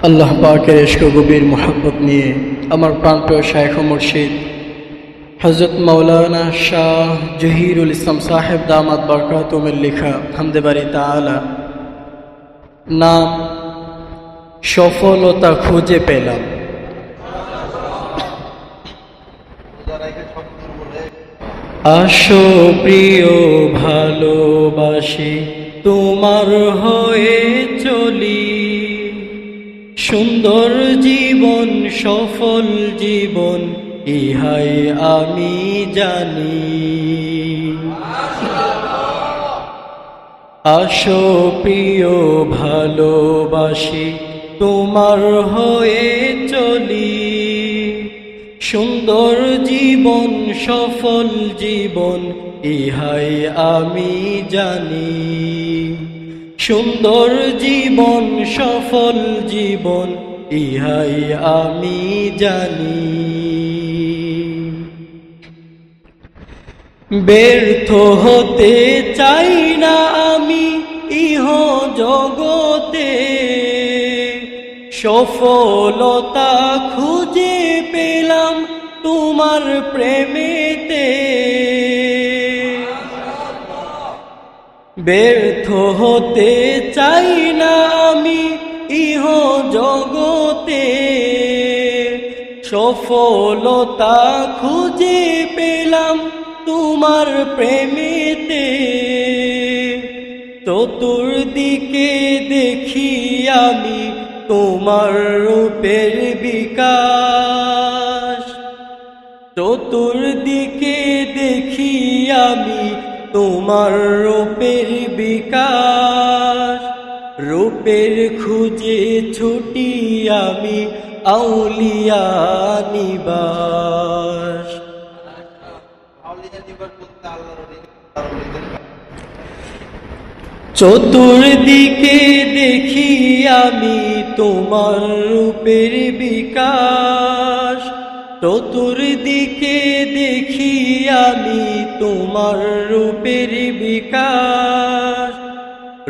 আল্লাহ পাকের ইশক ও গভীর মোহাব্বত নিয়ে আমার প্রাণপ্রিয় শাইখ ও মুর্শিদ হযরত মাওলানা শাহ জহিরুল ইসলাম সাহেব দামাত বরকাতুহুমের লেখা হামদে বারি তাআলা নাম সফলতা খুঁজে পেলাম। আসো প্রিয় ভালোবাসি তোমার হয়ে চলি, সুন্দর জীবন সফল জীবন ইহাই আমি জানি। আসো প্রিয় ভালোবাসি তোমার হয়ে চলি, সুন্দর জীবন সফল জীবন ইহাই আমি জানি। সুন্দর জীবন সফল জীবন ইহাই আমি জানি। ব্যর্থ হতে চাই না আমি ইহ জগতে, সফলতা খুঁজে পেলাম তোমার প্রেমেতে। ব্যর্থ হতে চাই না আমি ইহ জগতে, সফলতা খুঁজে পেলাম তোমার প্রেমেতে। চতুর্দিকে দেখি আমি তোমার রূপের বিকাশ, চতুর্দিকে দেখি আমি তোমার রূপের বিকাশ। রূপের খুঁজে ছুটি আমি আউলিয়া নিবাস। চতুর্দিকে দেখি আমি তোমার রূপের বিকাশ, চতুর্দিকে দেখি আমি তোমার রূপের বিকাশ।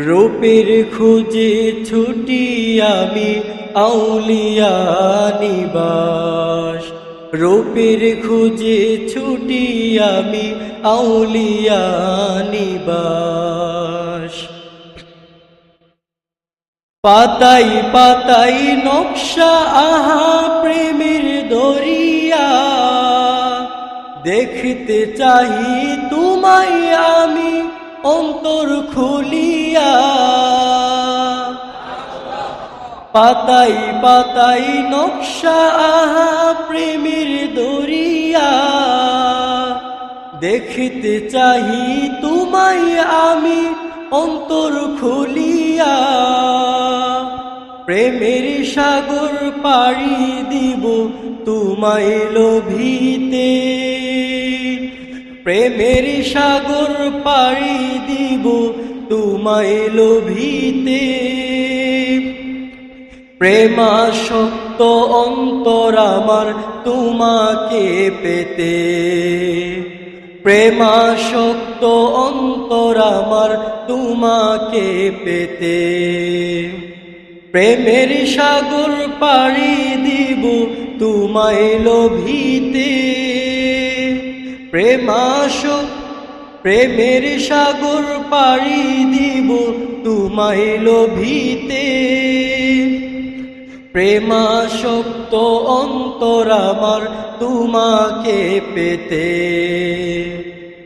রূপের খুঁজে ছুটি আমি আউলিয়া নিবাস। রূপের খুঁজে ছুটি আমি আউলিয়া নিবাস। পাতাই পাতাই নকশা আহা প্রেমের দরিয়া, দেখতে চাহি তোমায় আমি অন্তর খুলিয়া। পাতাই পাতাই নকশা আহা প্রেমের দরিয়া, দেখতে চাহি তোমায় আমি অন্তর খুলিয়া। প্রেমের সাগর পাড়ি দিব তোমায় লোভিতে, প্রেমের সাগর পাড়ি দিব তোমায় লোভিতে। প্রেমাসক্ত অন্তর আমার তোমাকে পেতে, প্রেমাসক্ত অন্তর আমার তোমাকে পেতে। প্রেমের সাগর পাড়ি দিব তোমায় লোভিতে। প্রেমের সাগর পাড়ি দিব তোমায় লোভিতে। প্রেমাসক্ত অন্তর আমার তোমাকে পেতে,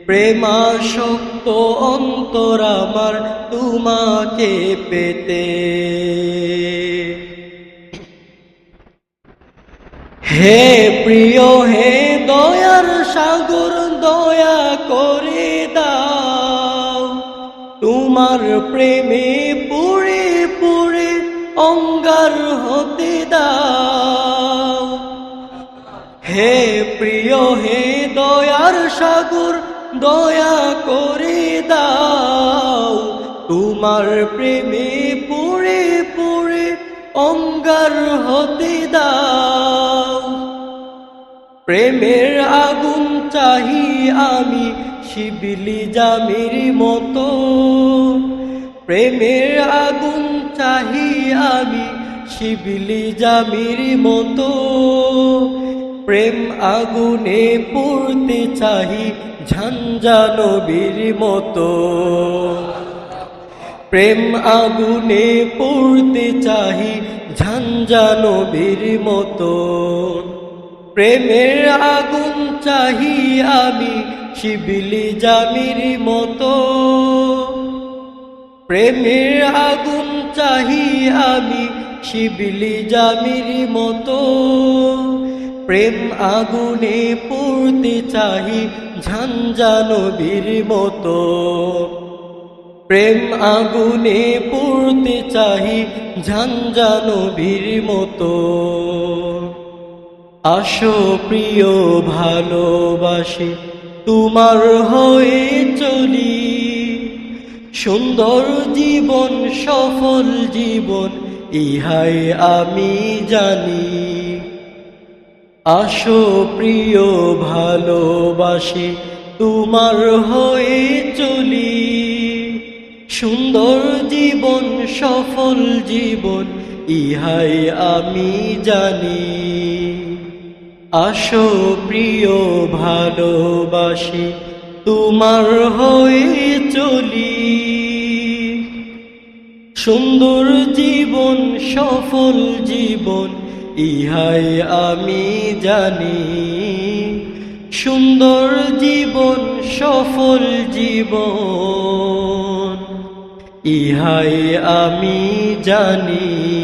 প্রেমাসক্ত অন্তর আমার তোমাকে পেতে। হে প্রিয় হে দয়ার সাগর দয়া করে দাও, তোমার প্রেমে পুড়ে পুড়ে অঙ্গার হতে দাও। হে প্রিয় হে দয়ার সাগর দয়া করে দাও, তোমার প্রেমে পুড়ে পুড়ে অঙ্গার হতে দাও। প্রেমের আগুন চাহি আমি শিবলি জামির মতো, প্রেমের আগুন চাহি আমি শিবলি জামির মতো প্রেম আগুনে পড়তে চাহি ঝঞ্ঝা নবীর মতো প্রেম আগুনে পড়তে চাহি ঝঞ্ঝা নবীর মতো প্রেমের আগুন চাহি আমি শিবলি জামির মতো প্রেমের আগুন চাহি আমি শিবলি জামির মতো প্রেম আগুনে পড়তে চাহি ঝঞ্ঝা নবীর মতো প্রেম আগুনে পড়তে চাহি ঝঞ্ঝা নবীর মতো আসো প্রিয় ভালোবাসি তোমার হয়ে চলি সুন্দর জীবন সফল জীবন ইহাই আমি জানি আসো প্রিয় ভালোবাসি তোমার হয়ে চলি সুন্দর জীবন সফল জীবন ইহাই আমি জানি আসো প্রিয় ভালোবাসি তোমার হয়ে চলি সুন্দর জীবন সফল জীবন ইহাই আমি জানি সুন্দর জীবন সফল জীবন ইহাই আমি জানি।